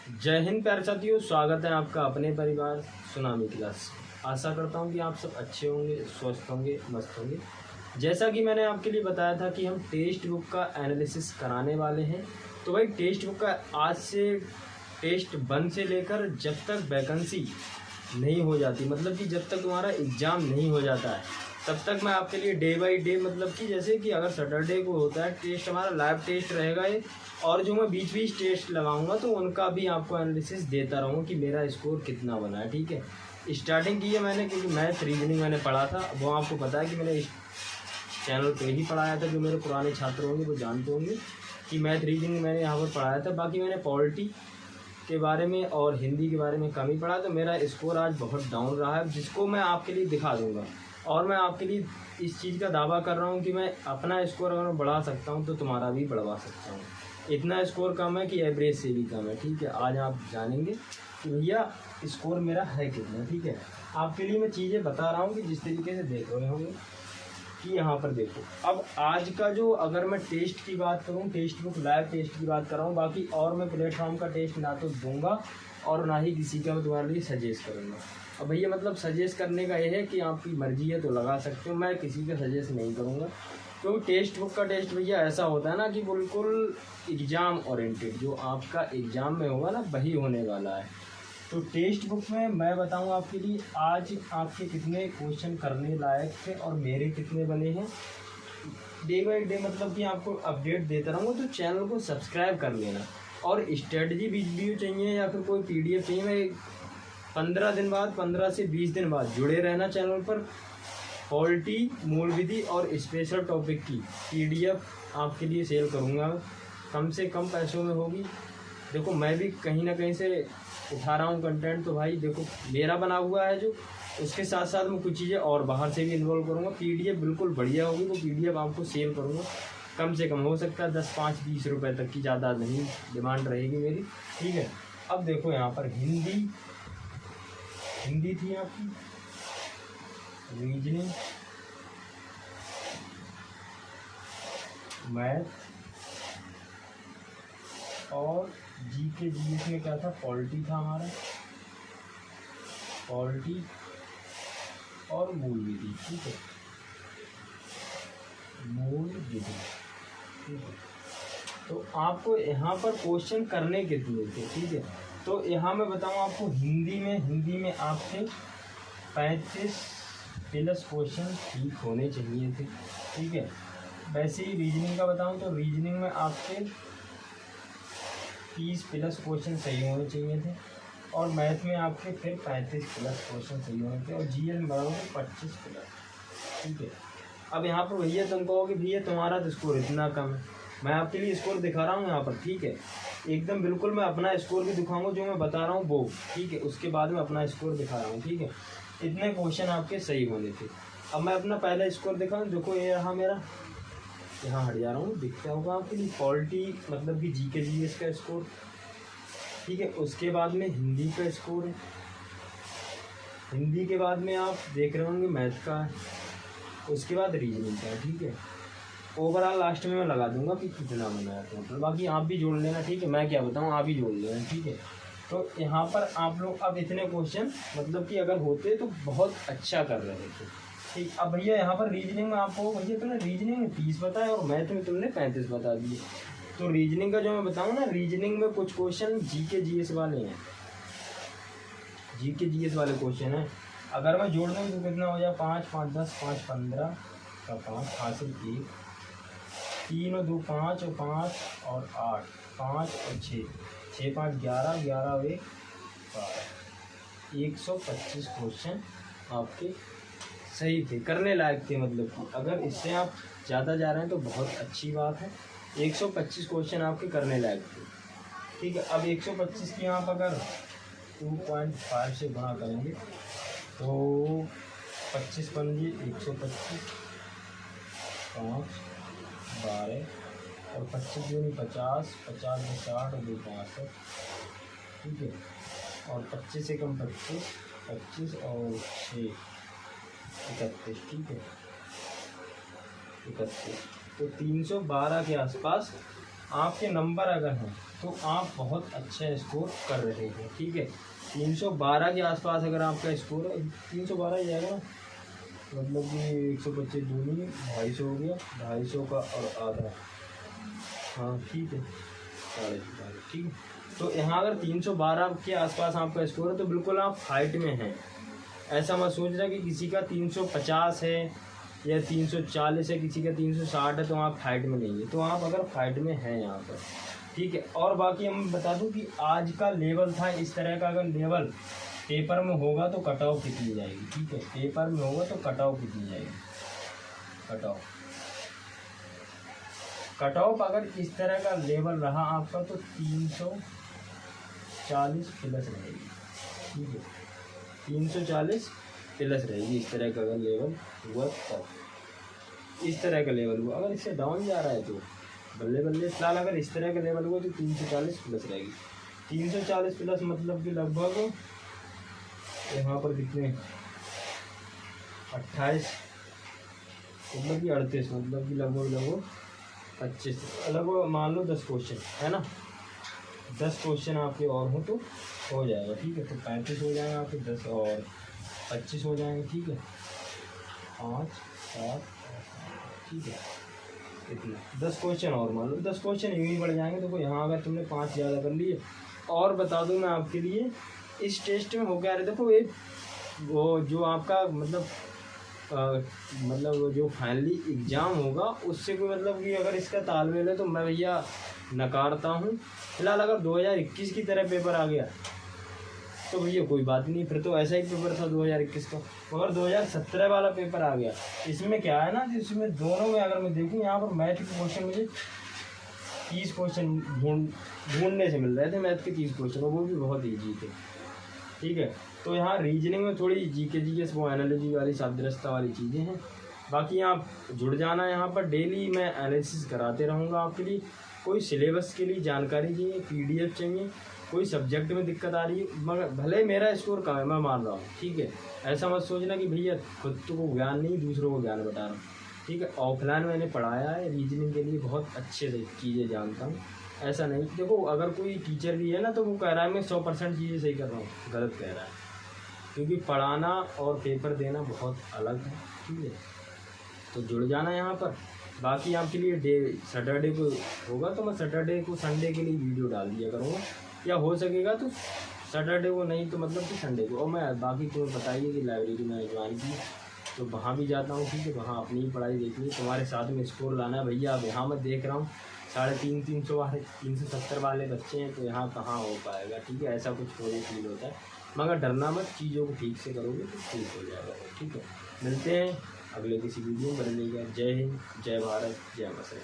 जय हिंद प्यारे साथियों, स्वागत है आपका अपने परिवार सुनामी क्लास। आशा करता हूँ कि आप सब अच्छे होंगे, स्वस्थ होंगे, मस्त होंगे। जैसा कि मैंने आपके लिए बताया था कि हम टेक्स्ट बुक का एनालिसिस कराने वाले हैं। तो भाई टेक्स्ट बुक का आज से टेस्ट 1 से लेकर जब तक वैकेंसी नहीं हो जाती, मतलब कि जब तक तुम्हारा एग्ज़ाम नहीं हो जाता है, तब तक मैं आपके लिए डे बाय डे, मतलब कि जैसे कि अगर सैटरडे को होता है टेस्ट, हमारा लाइव टेस्ट रहेगा ये, और जो मैं बीच बीच टेस्ट लगाऊंगा तो उनका भी आपको एनालिसिस देता रहूँगा कि मेरा स्कोर कितना बना है। ठीक है, स्टार्टिंग की है मैंने, क्योंकि मैथ रीजनिंग मैंने पढ़ा था, वो आपको पता है कि मैंने इस चैनल पे ही पढ़ाया था। जो मेरे पुराने छात्र होंगे वो जानते होंगे कि मैथ रीजनिंग मैंने यहाँ पर पढ़ाया था। बाकी मैंने पॉलिटी के बारे में और हिंदी के बारे में कम ही पढ़ा, तो मेरा स्कोर आज बहुत डाउन रहा है, जिसको मैं आपके लिए दिखा दूंगा। और मैं आपके लिए इस चीज़ का दावा कर रहा हूँ कि मैं अपना स्कोर अगर मैं बढ़ा सकता हूँ तो तुम्हारा भी बढ़वा सकता हूँ। इतना स्कोर कम है कि एवरेज से भी कम है। ठीक है, आज आप जानेंगे कि भैया स्कोर मेरा है कितना। ठीक है, आपके लिए मैं चीज़ें बता रहा हूँ कि जिस तरीके से देख रहे होंगे कि यहाँ पर देखो। अब आज का जो, अगर मैं टेस्ट की बात करूँ, टेक्स्ट बुक लाइव टेस्ट की बात कर रहा हूँ, बाकी और मैं प्लेटफॉर्म का टेस्ट ना तो दूंगा और ना ही किसी का मैं तुम्हारे लिए सजेस्ट करूँगा। अब भैया मतलब सजेस्ट करने का ये है कि आपकी मर्जी है तो लगा सकते हो, मैं किसी का सजेस्ट नहीं करूँगा। क्योंकि टेक्स्ट बुक का टेस्ट भैया ऐसा होता है ना कि बिल्कुल एग्ज़ाम ओरिएंटेड, जो आपका एग्ज़ाम में होगा ना वही होने वाला है। तो टेक्स्ट बुक में मैं बताऊँ आपके लिए आज आपके कितने क्वेश्चन करने लायक थे और मेरे कितने बने हैं। डे बाई डे मतलब कि आपको अपडेट देता रहूँगा, तो चैनल को सब्सक्राइब कर लेना। और स्ट्रेटजी वीडियो चाहिए या फिर कोई PDF चाहिए, मैं 15 दिन बाद, 15 से 20 दिन बाद जुड़े रहना चैनल पर। पॉलिटी, मूल विधि और स्पेशल टॉपिक की PDF आपके लिए सेल करूँगा, कम से कम पैसों में होगी। देखो मैं भी कहीं ना कहीं से उठा रहा हूँ कंटेंट, तो भाई देखो मेरा बना हुआ है जो, उसके साथ साथ मैं कुछ चीज़ें और बाहर से भी इन्वॉल्व करूँगा। PDF बिल्कुल बढ़िया होगी, वो PDF आपको सेल करूँगा। कम से कम हो सकता है 10, 5, 20 रुपये तक की, ज़्यादा नहीं डिमांड रहेगी मेरी। ठीक है, अब देखो यहाँ पर हिंदी थी आपकी, रीजनिंग, मैथ और GK GS में क्या था, पॉलिटी था हमारा, पॉलिटी और मूल विधि। ठीक है, मूल विधि। ठीक है, तो आपको यहाँ पर क्वेश्चन करने कितने थे। ठीक है, तो यहाँ मैं बताऊँ आपको, हिंदी में आपके 35 प्लस क्वेश्चन ठीक होने चाहिए थे। ठीक है, वैसे ही रीजनिंग का बताऊँ तो रीजनिंग में आपके 30 प्लस क्वेश्चन सही होने चाहिए थे, और मैथ में आपके फिर 35 प्लस क्वेश्चन सही होने थे, और GL में बराबर 25 प्लस। ठीक है, अब यहाँ पर भैया तुम कहोगे भैया तुम्हारा तो स्कोर इतना कम है, मैं आपके लिए स्कोर दिखा रहा हूँ यहाँ पर। ठीक है, एकदम बिल्कुल मैं अपना स्कोर भी दिखाऊंगा, जो मैं बता रहा हूँ वो। ठीक है, उसके बाद में अपना स्कोर दिखा रहा हूँ। ठीक है, इतने क्वेश्चन आपके सही होने थे। अब मैं अपना पहला स्कोर दिखाऊँ, देखो ये रहा मेरा, यहाँ हट जा रहा हूँ, दिखता होगा आपके लिए, पॉलिटी मतलब कि GK GS का स्कोर। ठीक है, उसके बाद में हिंदी का स्कोर है, हिंदी के बाद में आप देख रहे होंगे मैथ का है, उसके बाद रीजनिंग का है। ठीक है, ओवरऑल लास्ट में मैं लगा दूंगा कि कितना बना है टोटल, बाकी आप भी जोड़ लेना। ठीक है, मैं क्या बताऊँ, आप ही जोड़ लेना। ठीक है, तो यहाँ पर आप लोग अब इतने क्वेश्चन मतलब कि अगर होते तो बहुत अच्छा कर रहे थे। ठीक, अब भैया यहाँ पर रीजनिंग में आपको, भैया तुमने रीजनिंग में 30 बताया और मैथ में तुमने 35 बता दिए। तो रीजनिंग का जो मैं बताऊँ ना, रीजनिंग में कुछ क्वेश्चन GK GS वाले हैं, GK GS वाले क्वेश्चन हैं। अगर मैं जोड़ दूँ तो कितना हो जाए, 5, 5, 10, 5, 15 का 5 हासिल 1, 3 और 2 5 और 5 और 8, 5 और 6, 6, 5, 11, 11 और 1, 12, 125 क्वेश्चन आपके सही थे, करने लायक थे। मतलब कि अगर इससे आप ज़्यादा जा रहे हैं तो बहुत अच्छी बात है। 125 क्वेश्चन आपके करने लायक थे। ठीक है, अब 125 की आप अगर 2.5 से गुणा करेंगे तो 25 बन गई 125, 5, 12 और 25 दूनी 50, 50 में 60 और 2 65। ठीक है, और 25 से कम 25, 25 और 6 31। ठीक है, 31, तो 312 के आसपास आपके नंबर अगर हैं तो आप बहुत अच्छा स्कोर कर रहे हैं, ठीक है। 312 के आसपास अगर आपका स्कोर है, 312 ही जाएगा ना, मतलब कि 125 दूनी 250 हो गया, 250 का और आधा, हाँ ठीक है, 12.5, ठीक है। तो यहाँ अगर 312 के आसपास आपका स्कोर है तो बिल्कुल आप हाइट में हैं। ऐसा मत सोचना कि किसी का 350 है या 340 है, किसी का 360 है तो आप फाइट में नहीं है, तो आप अगर फाइट में हैं यहाँ पर, ठीक है। और बाकी हम बता दूं कि आज का लेवल था इस तरह का, अगर लेवल पेपर में होगा तो कट ऑफ कितनी जाएगी, ठीक है, पेपर में होगा तो कट ऑफ कितनी जाएगी, कट ऑफ अगर इस तरह का लेवल रहा आपका तो 340 प्लस रहेगी, ठीक है, 340 प्लस रहेगी। इस तरह का अगर लेवल हुआ तब, इस तरह का लेवल हुआ, अगर इससे डाउन जा रहा है तो बल्ले बल्ले। फिलहाल अगर इस तरह का लेवल हुआ तो 340 प्लस रहेगी। 340 प्लस मतलब कि लगभग यहाँ पर कितने 28, मतलब कि 38, मतलब कि लगभग 25, लगभग मान लो 10 क्वेश्चन है ना, 10 क्वेश्चन आपके और हो तो हो जाएगा, ठीक है। तो 35 हो जाएगा आपके, 10 और 25 हो जाएंगे, ठीक है, 5 7, ठीक है, इतना 10 क्वेश्चन और मान लो, 10 क्वेश्चन यूँ ही बढ़ जाएंगे। देखो यहाँ अगर तुमने 5 ज़्यादा कर लिए, और बता दूँ मैं आपके लिए इस टेस्ट में हो क्या रहा है, देखो एक वो जो आपका मतलब वो जो फाइनली एग्ज़ाम होगा उससे कोई मतलब कि अगर इसका तालमेल है तो मैं भैया नकारता हूँ। फिलहाल अगर 2021 की तरह पेपर आ गया तो भैया कोई बात नहीं, फिर तो ऐसा ही पेपर था 2021 का। मगर 2017 वाला पेपर आ गया, इसमें क्या है ना कि इसमें दोनों में अगर मैं देखूँ, यहाँ पर मैथ के क्वेश्चन मुझे 30 क्वेश्चन ढूंढने से मिल रहे थे, मैथ के 30 क्वेश्चन, और वो भी बहुत ईजी थे, ठीक है। तो यहाँ रीजनिंग में थोड़ी जीके वो एनालिसिस वाली सादृश्यता वाली चीज़ें हैं। बाकी आप जुड़ जाना, यहाँ पर डेली मैं एनालिसिस कराते रहूँगा आपके लिए। कोई सिलेबस के लिए जानकारी चाहिए, PDF चाहिए, कोई सब्जेक्ट में दिक्कत आ रही है, मगर भले मेरा स्कोर कम है, मैं मान रहा हूँ, ठीक है। ऐसा मत सोचना कि भैया खुद को ज्ञान नहीं दूसरों को ज्ञान बता रहा हूँ, ठीक है। ऑफलाइन मैंने पढ़ाया है, रीजनिंग के लिए बहुत अच्छे से चीज़ें जानता हूँ। ऐसा नहीं, देखो अगर कोई टीचर भी है ना तो वो कह रहा है मैं 100% चीज़ें सही कर रहा हूँ, गलत कह रहा है, क्योंकि पढ़ाना और पेपर देना बहुत अलग है, ठीक है। तो जुड़ जाना यहाँ पर। बाकी आपके लिए सैटरडे को होगा तो मैं सैटरडे को संडे के लिए वीडियो डाल दिया करूँगा, या हो सकेगा तो सैटरडे को, नहीं तो मतलब कि संडे को। और मैं बाकी तुम्हें बताइए कि लाइब्रेरी मैंने ज्वाइन की तो वहाँ भी जाता हूँ, ठीक है, वहाँ अपनी ही पढ़ाई देखनी है, तुम्हारे साथ में स्कोर लाना है भैया। अब यहाँ मैं देख रहा हूँ 350 वाले 370 वाले बच्चे हैं, तो यहाँ कहाँ हो पाएगा, ठीक है। ऐसा कुछ मुझे फील होता है, मगर डरना मत, चीज़ों को ठीक से करोगे तो ठीक हो जाएगा, ठीक है। मिलते हैं अगले किसी वीडियो में, बदलेगा। जय हिंद, जय भारत, जय माता।